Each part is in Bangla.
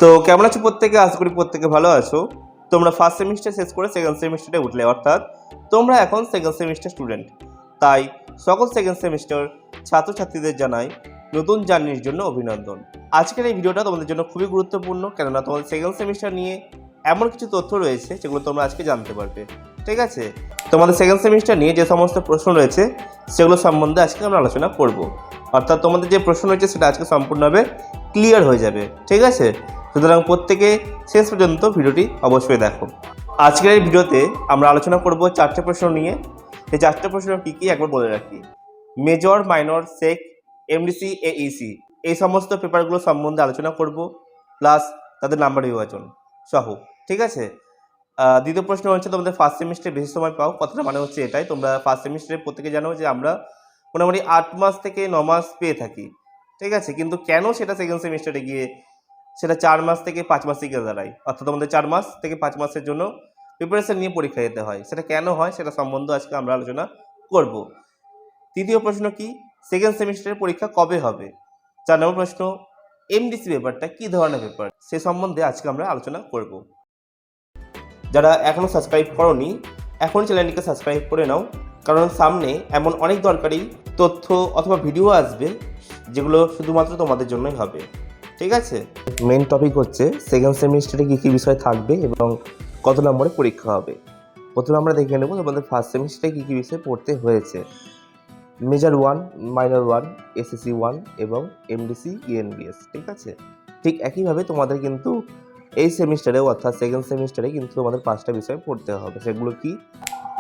তো কেমন আছো প্রত্যেকে? আশা করি প্রত্যেকে ভালো আছো। তোমরা ফার্স্ট সেমিস্টার শেষ করে সেকেন্ড সেমিস্টারে উঠলে, অর্থাৎ তোমরা এখন সেকেন্ড সেমিস্টার স্টুডেন্ট। তাই সকল সেকেন্ড সেমিস্টার ছাত্রছাত্রীদের জানাই নতুন জার্নির জন্য অভিনন্দন। আজকের এই ভিডিওটা তোমাদের জন্য খুবই গুরুত্বপূর্ণ, কেননা তোমাদের সেকেন্ড সেমিস্টার নিয়ে এমন কিছু তথ্য রয়েছে যেগুলো তোমরা আজকে জানতে পারবে। ঠিক আছে, তোমাদের সেকেন্ড সেমিস্টার নিয়ে যে সমস্ত প্রশ্ন রয়েছে সেগুলো সম্বন্ধে আজকে আমরা আলোচনা করব। অর্থাৎ তোমাদের যে প্রশ্ন রয়েছে সেটা আজকে সম্পূর্ণভাবে ক্লিয়ার হয়ে যাবে। ঠিক আছে, সুতরাং প্রত্যেকে শেষ পর্যন্ত ভিডিওটি অবশ্যই দেখো। আজকের এই ভিডিওতে আমরা আলোচনা করব 4টে প্রশ্ন নিয়ে। এই 4টে প্রশ্ন কী কী একবার বলে রাখি। মেজর, মাইনর, সেক, এমডিসি, এইসি এই সমস্ত পেপারগুলো সম্বন্ধে আলোচনা করব, প্লাস তাদের নাম্বার বিভাজন সহ। ঠিক আছে, দ্বিতীয় প্রশ্ন হচ্ছে তোমাদের ফার্স্ট সেমিস্টারে বেশি সময় পাও। কথাটা মানে হচ্ছে এটাই, তোমরা ফার্স্ট সেমিস্টারে প্রত্যেকে জানো যে আমরা মোটামুটি 8 মাস থেকে 9 মাস পেয়ে থাকি। ঠিক আছে, কিন্তু কেন সেটা সেকেন্ড সেমিস্টারে গিয়ে সেটা 4 মাস থেকে 5 মাসে গিয়ে দাঁড়ায়। অর্থাৎ তোমাদের 4 মাস থেকে 5 মাসের জন্য প্রিপারেশন নিয়ে পরীক্ষা দিতে হয়। সেটা কেন হয় সেটা সম্বন্ধে আজকে আমরা আলোচনা করব। তৃতীয় প্রশ্ন কি, সেকেন্ড সেমিস্টারের পরীক্ষা কবে হবে। 4 নম্বর প্রশ্ন, এমডিসি পেপারটা কী ধরনের পেপার, সে সম্বন্ধে আজকে আমরা আলোচনা করব। যারা এখনও সাবস্ক্রাইব করোনি, এখন চ্যানেলটিকে সাবস্ক্রাইব করে নাও, কারণ সামনে এমন অনেক দরকারি তথ্য অথবা ভিডিও আসবে যেগুলো শুধুমাত্র তোমাদের জন্যই হবে। ঠিক আছে, মেন টপিক হচ্ছে সেকেন্ড সেমিস্টারে কী কী বিষয় থাকবে এবং কত নম্বরে পরীক্ষা হবে। প্রথমে আমরা দেখে নেব তোমাদের ফার্স্ট সেমিস্টারে কী কী বিষয় পড়তে হয়েছে। মেজর 1, মাইনর 1, এসএসসি 1 এবং এমডিসি, ইএনবিএস। ঠিক আছে, ঠিক একইভাবে তোমাদের কিন্তু এই সেমিস্টারে অর্থাৎ সেকেন্ড সেমিস্টারে কিন্তু তোমাদের 5টা বিষয় পড়তে হবে। সেগুলো কি,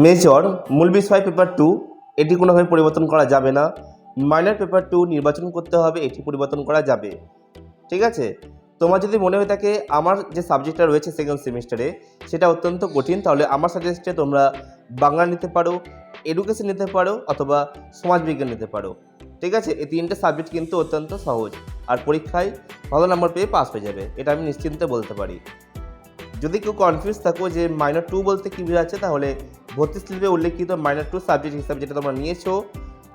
মেজর মূল বিষয় পেপার 2, এটি কোনোভাবে পরিবর্তন করা যাবে না। মাইনর পেপার 2 নির্বাচন করতে হবে, এটি পরিবর্তন করা যাবে। ঠিক আছে, তোমার যদি মনে হয়ে থাকে আমার যে সাবজেক্টটা রয়েছে সেকেন্ড সেমিস্টারে সেটা অত্যন্ত কঠিন, তাহলে আমার সাজেস্টে তোমরা বাংলা নিতে পারো, এডুকেশন নিতে পারো অথবা সমাজবিজ্ঞান নিতে পারো। ঠিক আছে, এই 3টে সাবজেক্ট কিন্তু অত্যন্ত সহজ, আর পরীক্ষায় ভালো নাম্বার পেয়ে পাস হয়ে যাবে, এটা আমি নিশ্চিন্তে বলতে পারি। যদি কেউ কনফিউজ থাকো যে মাইনর 2 বলতে কী বোঝাচ্ছে, তাহলে ভর্তি স্লিপে উল্লেখিত মাইনর 2 সাবজেক্ট হিসাবে যেটা তোমরা নিয়েছো,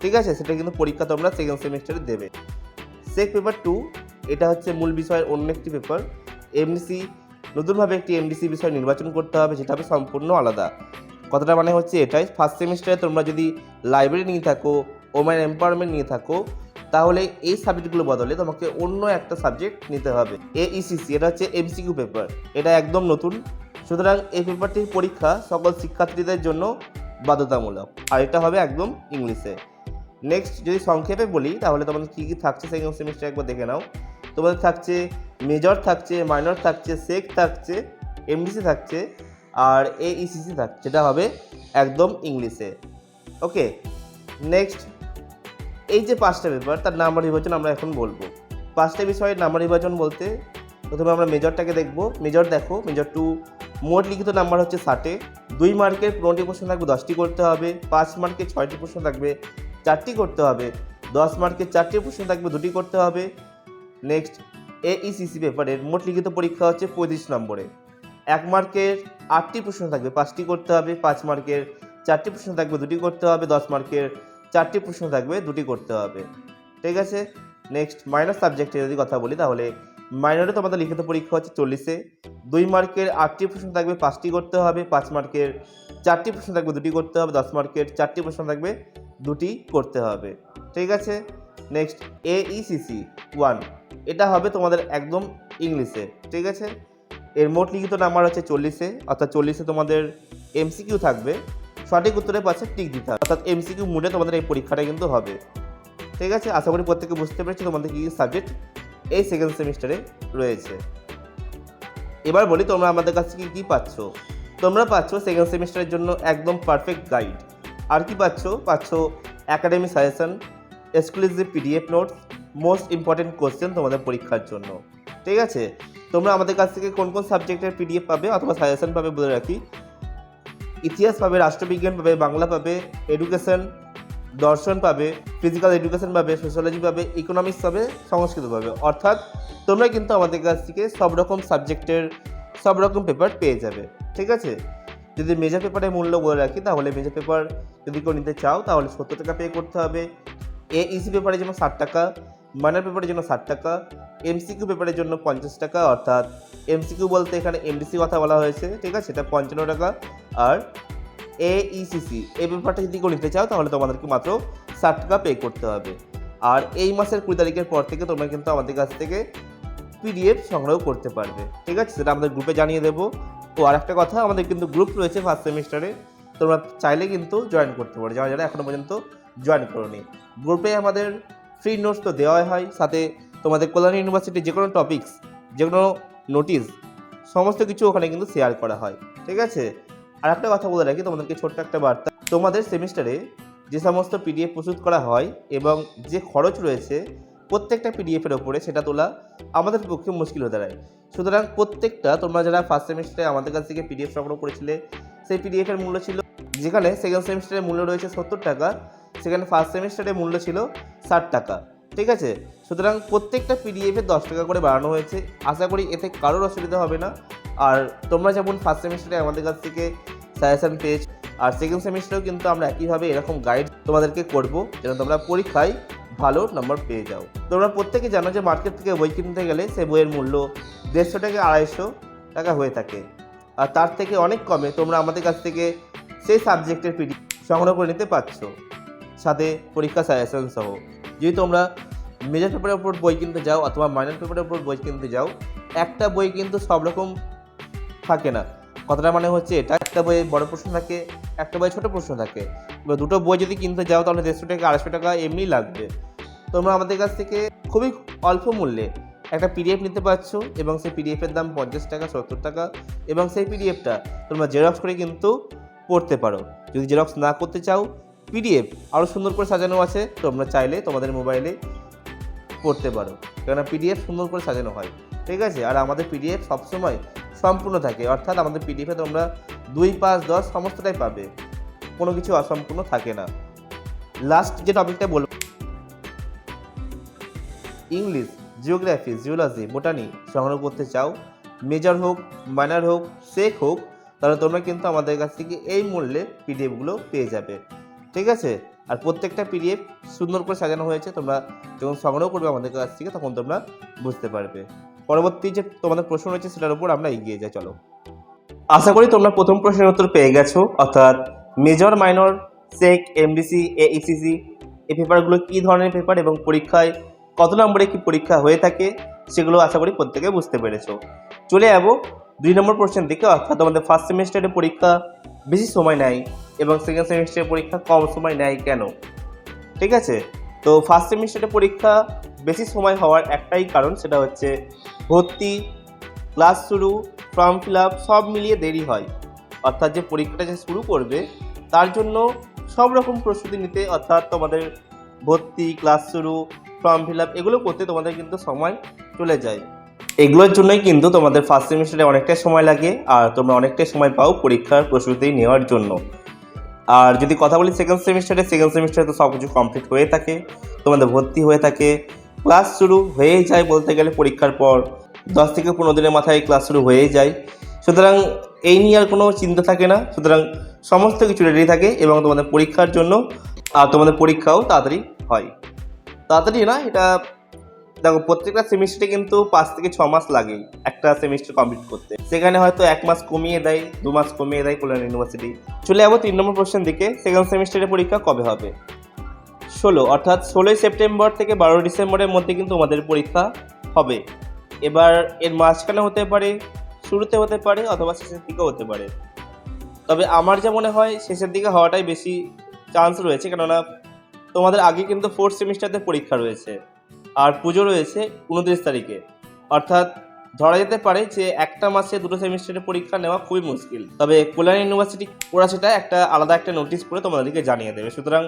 ঠিক আছে, সেটা কিন্তু পরীক্ষা তোমরা সেকেন্ড সেমিস্টারে দেবে। সেক পেপার 2 এটা হচ্ছে মূল বিষয়ের অন্য একটি পেপার। এমডিসি নতুনভাবে একটি এমডিসি বিষয় নির্বাচন করতে হবে, যেটা হবে সম্পূর্ণ আলাদা। কথাটা মানে হচ্ছে এটাই, ফার্স্ট সেমিস্টারে তোমরা যদি লাইব্রেরি নিয়ে থাকো, ওমেন এম্পাওয়ারমেন্ট নিয়ে থাকো, তাহলে এই সাবজেক্টগুলো বদলে তোমাকে অন্য একটা সাবজেক্ট নিতে হবে। এইসিসি এটা হচ্ছে এমসিকিউ পেপার, এটা একদম নতুন। সুতরাং এই পেপারটির পরীক্ষা সকল শিক্ষার্থীদের জন্য বাধ্যতামূলক, আর এটা হবে একদম ইংলিশে। নেক্সট যদি সংক্ষেপে বলি তাহলে তোমাদের কী কী থাকছে সেকেন্ড সেমিস্টার একবার দেখে নাও। তোমাদের থাকছে মেজর, থাকছে মাইনর, থাকছে সেক, থাকছে এমডিসি, থাকছে আর এইসিসি থাকছে, যেটা হবে একদম ইংলিশে। ওকে, নেক্সট এই যে 5টা পেপার তার নাম্বার বিভাজন আমরা এখন বলবো। 5টা বিষয়ের নাম্বার বিভাজন বলতে প্রথমে আমরা মেজরটাকে দেখব। মেজর দেখো, মেজর 2 মোট লিখিত নাম্বার হচ্ছে 60। 2 মার্কের 15টি প্রশ্ন থাকবে, 10টি করতে হবে। 5 মার্কের 6টি প্রশ্ন থাকবে, 4টি করতে হবে। 10 মার্কের 4টি প্রশ্ন থাকবে, 2টি করতে হবে। নেক্সট এইসিসি পেপারের মোট লিখিত পরীক্ষা হচ্ছে 35 নম্বরে। 1 মার্কের 8টি প্রশ্ন থাকবে, 5টি করতে হবে। 5 মার্কের 4টি প্রশ্ন থাকবে, 2টি করতে হবে। 10 মার্কের 4টি প্রশ্ন থাকবে, 2টি করতে হবে। ঠিক আছে, নেক্সট মাইনর সাবজেক্টে যদি কথা বলি তাহলে মাইনরে তোমাদের লিখিত পরীক্ষা হচ্ছে 40-এ। 2 মার্কের 8টি প্রশ্ন থাকবে, 5টি করতে হবে। 5 মার্কের 4টি প্রশ্ন থাকবে, 2টি করতে হবে। 10 মার্কের 4টি প্রশ্ন থাকবে, 2টি করতে হবে। ঠিক আছে, নেক্সট এইসিসি 1 এটা হবে তোমাদের একদম ইংলিশে। ঠিক আছে, এর মোট লিখিত নাম্বার হচ্ছে 40-এ, অর্থাৎ 40-এ তোমাদের এমসিকিউ থাকবে, সঠিক উত্তরের পাশে টিক দিতে হবে, অর্থাৎ এমসিকিউ মুডে তোমাদের এই পরীক্ষাটা কিন্তু হবে। ঠিক আছে, আশা করি প্রত্যেকে বুঝতে পেরেছি তোমাদের কী কী সাবজেক্ট এই সেকেন্ড সেমিস্টারে রয়েছে। এবার বলি তোমরা আমাদের কাছ থেকে কী পাচ্ছ। তোমরা পাচ্ছ সেকেন্ড সেমিস্টারের জন্য একদম পারফেক্ট গাইড। আর কি পাচ্ছ, academy suggestion, exclusive PDF notes, most important question তোমাদের পরীক্ষার জন্য। ঠিক আছে, তোমরা আমাদের কাছ থেকে কোন কোন সাবজেক্টের পিডিএফ পাবে অথবা সাজেশন পাবে বলে রাখি। ইতিহাস পাবে, রাষ্ট্রবিজ্ঞান পাবে, বাংলা পাবে, এডুকেশন, দর্শন পাবে, ফিজিক্যাল এডুকেশন পাবে, সোশ্যোলজি পাবে, ইকোনমিক্স পাবে, সংস্কৃত পাবে। অর্থাৎ তোমরা কিন্তু আমাদের কাছ থেকে সব রকম সাবজেক্টের সব রকম পেপার পেয়ে যাবে। ঠিক আছে, যদি মেজর পেপারের মূল্য বলে রাখি তাহলে মেজর পেপার যদি কেউ নিতে চাও তাহলে 70 টাকা পে করতে হবে। এইসি পেপারে যেমন 60 টাকা, মাইনর পেপারের জন্য 60 টাকা, এমসিকিউ পেপারের জন্য 50 টাকা, অর্থাৎ এমসিকিউ বলতে এখানে এমডিসি কথা বলা হয়েছে, ঠিক আছে, এটা 55 টাকা। আর এইসিসি এই পেপারটা যদি কেউ নিতে চাও তাহলে তোমাদেরকে মাত্র 60 টাকা পে করতে হবে। আর এই মাসের 20 তারিখের পর থেকে তোমরা কিন্তু আমাদের কাছ থেকে পিডিএফ সংগ্রহ করতে পারবে, ঠিক আছে, সেটা আমাদের গ্রুপে জানিয়ে দেবো। ও আর একটা কথা, আমাদের কিন্তু গ্রুপ রয়েছে ফার্স্ট সেমিস্টারে, তোমরা চাইলে কিন্তু জয়েন করতে পারো, যারা যারা এখনও পর্যন্ত জয়েন করোনি। গ্রুপে আমাদের ফ্রি নোটস তো দেওয়াই হয়, সাথে তোমাদের কল্যাণী ইউনিভার্সিটির যে কোনো টপিকস, যে কোনো নোটিশ, সমস্ত কিছু ওখানে কিন্তু শেয়ার করা হয়, ঠিক আছে। আর একটা কথা বলে রাখি তোমাদেরকে, ছোট্ট একটা বার্তা, তোমাদের সেমিস্টারে যে সমস্ত পিডিএফ প্রস্তুত করা হয় এবং যে খরচ রয়েছে প্রত্যেকটা পিডিএফের ওপরে, সেটা তোলা আমাদের পক্ষে মুশকিল হয়ে দাঁড়ায়। সুতরাং প্রত্যেকটা তোমরা যারা ফার্স্ট সেমিস্টারে আমাদের কাছ থেকে পিডিএফ সংগ্রহ করেছিলে, সেই পিডিএফের মূল্য ছিল, যেখানে সেকেন্ড সেমিস্টারের মূল্য রয়েছে 70 টাকা, সেখানে ফার্স্ট সেমিস্টারের মূল্য ছিল 60 টাকা, ঠিক আছে। সুতরাং প্রত্যেকটা পিডিএফে 10 টাকা করে বাড়ানো হয়েছে। আশা করি এতে কারোর অসুবিধা হবে না। আর তোমরা যেমন ফার্স্ট সেমিস্টারে আমাদের কাছ থেকে সাজেশন পেয়েছো, আর সেকেন্ড সেমিস্টারেও কিন্তু আমরা একইভাবে এরকম গাইড তোমাদেরকে করব, যেন তোমরা পরীক্ষায় ভালো নম্বর পেয়ে যাও। তোমরা প্রত্যেকে জানো যে মার্কেট থেকে বই কিনতে গেলে সেই বইয়ের মূল্য 150 থেকে 250 টাকা হয়ে থাকে, আর তার থেকে অনেক কমে তোমরা আমাদের কাছ থেকে সেই সাবজেক্টের পিডিএফ সংগ্রহ করে নিতে পারছো, সাথে পরীক্ষা সাজেশন সহ। যদি তোমরা মেজর পেপারের উপর বই কিনতে যাও অথবা মাইনর পেপারের উপর বই কিনতে যাও, একটা বই কিন্তু সব রকম থাকে না। কথাটা মানে হচ্ছে এটা, একটা বইয়ে বড় প্রশ্ন থাকে, একটা বইয়ে ছোটো প্রশ্ন থাকে। এবার দুটো বই যদি কিনতে যাও তাহলে 150 থেকে 250 টাকা এমনি লাগবে। তোমরা আমাদের কাছ থেকে খুবই অল্প মূল্যে একটা পিডিএফ নিতে পারছো, এবং সেই পিডিএফের দাম 50 টাকা, 70 টাকা, এবং সেই পিডিএফটা তোমরা জেরক্স করে কিন্তু পড়তে পারো। যদি জেরক্স না করতে চাও, পিডিএফ আরও সুন্দর করে সাজানো আছে, তোমরা চাইলে তোমাদের মোবাইলে পড়তে পারো, কেননা পিডিএফ সুন্দর করে সাজানো হয়, ঠিক আছে। আর আমাদের পিডিএফ সবসময় সম্পূর্ণ থাকে, অর্থাৎ আমাদের পিডিএফে তোমরা 2, 5, 10 সমস্তটাই পাবে, কোনো কিছু অসম্পূর্ণ থাকে না। লাস্ট যে টপিকটা বলবো, ইংলিশ, জিওগ্রাফি, জিওলজি, বোটানি সংগ্রহ করতে চাও, মেজর হোক, মাইনর হোক, সেক হোক, তাহলে তোমরা কিন্তু আমাদের কাছ থেকে এই মূল্যে পিডিএফগুলো পেয়ে যাবে, ঠিক আছে। আর প্রত্যেকটা পিডিএফ সুন্দর করে সাজানো হয়েছে, তোমরা যখন সংগ্রহ করবে আমাদের কাছ থেকে তখন তোমরা বুঝতে পারবে। পরবর্তী যে তোমাদের প্রশ্ন রয়েছে সেটার উপর আমরা এগিয়ে যাই, চলো। আশা করি তোমরা প্রথম প্রশ্নের উত্তর পেয়ে গেছো, অর্থাৎ মেজর, মাইনর, সেক, এমডিসি, এইসিসি এই পেপারগুলো কী ধরনের পেপার এবং পরীক্ষায় কত নম্বরে কি পরীক্ষা হয়ে থাকে সেগুলো আশা করি প্রত্যেকে বুঝতে পেরেছো। চলে যাবো 2 নম্বর প্রশ্নের দিকে, অর্থাৎ আমাদের ফার্স্ট সেমিস্টারের পরীক্ষা বেশি সময় নেয় এবং সেকেন্ড সেমিস্টারের পরীক্ষা কম সময় নেয় কেন, ঠিক আছে। তো ফার্স্ট সেমিস্টারের পরীক্ষা বেশি সময় হওয়ার একটাই কারণ, সেটা হচ্ছে ভর্তি, ক্লাস শুরু, ফর্ম ফিল আপ সব মিলিয়ে দেরি হয়। অর্থাৎ যে পরীক্ষাটা যে শুরু করবে তার জন্য সব রকম প্রস্তুতি নিতে, অর্থাৎ তোমাদের ভর্তি, ক্লাস শুরু, ফর্ম ফিল আপ এগুলো করতে তোমাদের কিন্তু সময় চলে যায়। এগুলোর জন্যই কিন্তু তোমাদের ফার্স্ট সেমিস্টারে অনেকটাই সময় লাগে, আর তোমরা অনেকটাই সময় পাও পরীক্ষার প্রস্তুতি নেওয়ার জন্য। আর যদি কথা বলি সেকেন্ড সেমিস্টারে তো সব কিছু কমপ্লিট হয়ে থাকে, তোমাদের ভর্তি হয়ে থাকে, ক্লাস শুরু হয়েই যায়, বলতে গেলে পরীক্ষার পর 10 থেকে 15 দিনের মাথায় ক্লাস শুরু হয়েই যায়। সুতরাং এই নিয়ে আর কোনো চিন্তা থাকে না। সুতরাং সমস্ত কিছু রেডি থাকে এবং তোমাদের পরীক্ষার জন্য, আর তোমাদের পরীক্ষাও তাড়াতাড়ি হয়। তাড়াতাড়ি না, এটা দেখো প্রত্যেকটা সেমিস্টারে কিন্তু 5 থেকে 6 মাস লাগে একটা সেমিস্টার কমপ্লিট করতে, সেখানে হয়তো 1 মাস কমিয়ে দেয়, 2 মাস কমিয়ে দেয় কল্যাণ ইউনিভার্সিটি। চলে যাবো 3 নম্বর প্রশ্নের দিকে, সেকেন্ড সেমিস্টারের পরীক্ষা কবে হবে? 16, অর্থাৎ 16 সেপ্টেম্বর থেকে 12 ডিসেম্বরের মধ্যে কিন্তু আমাদের পরীক্ষা হবে। এবার এর মাঝখানে হতে পারে, শুরুতে হতে পারে, অথবা শেষের দিকেও হতে পারে। তবে আমার যা মনে হয় শেষের দিকে হওয়াটাই বেশি চান্স রয়েছে, কেননা তোমাদের আগে কিন্তু 4th সেমিস্টারের পরীক্ষা রয়েছে, আর পুজো রয়েছে 29 তারিখে। অর্থাৎ ধরা যেতে পারে যে একটা মাসে 2টো সেমিস্টারের পরীক্ষা নেওয়া খুবই মুশকিল। তবে কল্যাণ ইউনিভার্সিটি ওরা সেটা আলাদা একটা নোটিশ করে তোমাদেরকে জানিয়ে দেবে। সুতরাং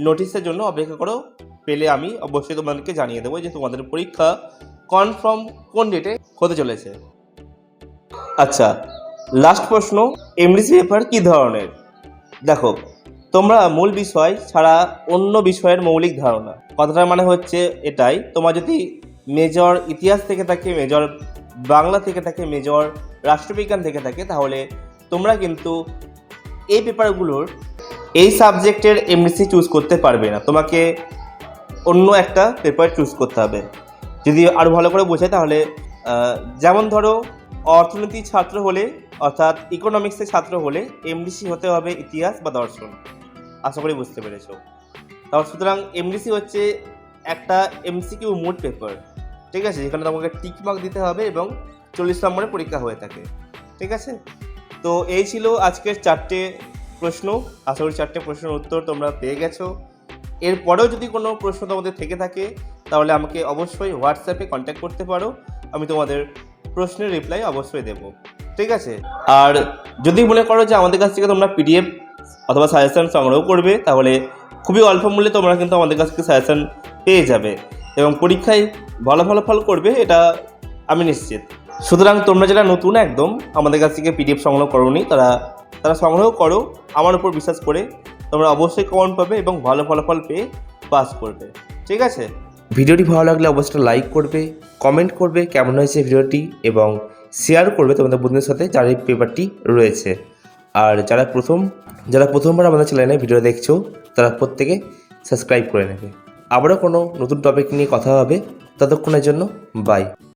নোটিশের জন্য অপেক্ষা করো, পেলে আমি অবশ্যই তোমাদেরকে জানিয়ে দেবো যে তোমাদের পরীক্ষা কনফার্ম কোন ডেটে হতে চলেছে। আচ্ছা, লাস্ট প্রশ্ন, এমডিসি পেপার কী ধরনের? দেখো, তোমরা মূল বিষয় ছাড়া অন্য বিষয়ের মৌলিক ধারণা, কথাটার মানে হচ্ছে এটাই, তোমার যদি মেজর ইতিহাস থেকে থাকে, মেজর বাংলা থেকে থাকে, মেজর রাষ্ট্রবিজ্ঞান থেকে থাকে, তাহলে তোমরা কিন্তু এই পেপারগুলোর এই সাবজেক্টের এমডিসি চুজ করতে পারবে না। তোমাকে অন্য একটা পেপার চুজ করতে হবে। যদি আরও ভালো করে বোঝাই তাহলে যেমন ধরো অর্থনীতি ছাত্র হলে অর্থাৎ ইকোনমিক্সের ছাত্র হলে এমডিসি হতে হবে ইতিহাস বা দর্শন। আশা করি বুঝতে পেরেছো। তাহলে সুতরাং এমডিসি হচ্ছে একটা এমসিকিউ মোড পেপার, ঠিক আছে, যেখানে তোমাকে টিক মার্ক দিতে হবে এবং 40 নম্বরের পরীক্ষা হয়ে থাকে, ঠিক আছে। তো এই ছিল আজকের 4টে প্রশ্ন। আশা করি 4টে প্রশ্নের উত্তর তোমরা পেয়ে গেছো। এরপরেও যদি কোনো প্রশ্ন তোমাদের থেকে থাকে তাহলে আমাকে অবশ্যই হোয়াটসঅ্যাপে কন্ট্যাক্ট করতে পারো, আমি তোমাদের প্রশ্নের রিপ্লাই অবশ্যই দেবো, ঠিক আছে। আর যদি মনে করো যে আমাদের কাছ থেকে তোমরা পিডিএফ অথবা সাজেশন সংগ্রহ করবে তাহলে খুবই অল্প মূল্যে তোমরা কিন্তু আমাদের কাছ থেকে সাজেশন পেয়ে যাবে এবং পরীক্ষায় ভালো ফলাফল করবে, এটা আমি নিশ্চিত। সুতরাং তোমরা যারা নতুন একদম আমাদের কাছ থেকে পিডিএফ সংগ্রহ করোনি তারা সংগ্রহ করো, আমার উপর বিশ্বাস করে তোমরা অবশ্যই কমেন্ট পাবে এবং ভালো ফলাফল পেয়ে পাস করবে, ঠিক আছে। ভিডিওটি ভালো লাগলে অবশ্যই লাইক করবে, কমেন্ট করবে কেমন হয়েছে ভিডিওটি এবং শেয়ার করবে তোমাদের বন্ধুদের সাথে যার এই পেপারটি রয়েছে। আর যারা প্রথমবার আমাদের চ্যানেলে ভিডিও দেখছো তারা প্রত্যেকে সাবস্ক্রাইব করে নেবে। আবারও কোনো নতুন টপিক নিয়ে কথা হবে, ততক্ষণের জন্য বাই।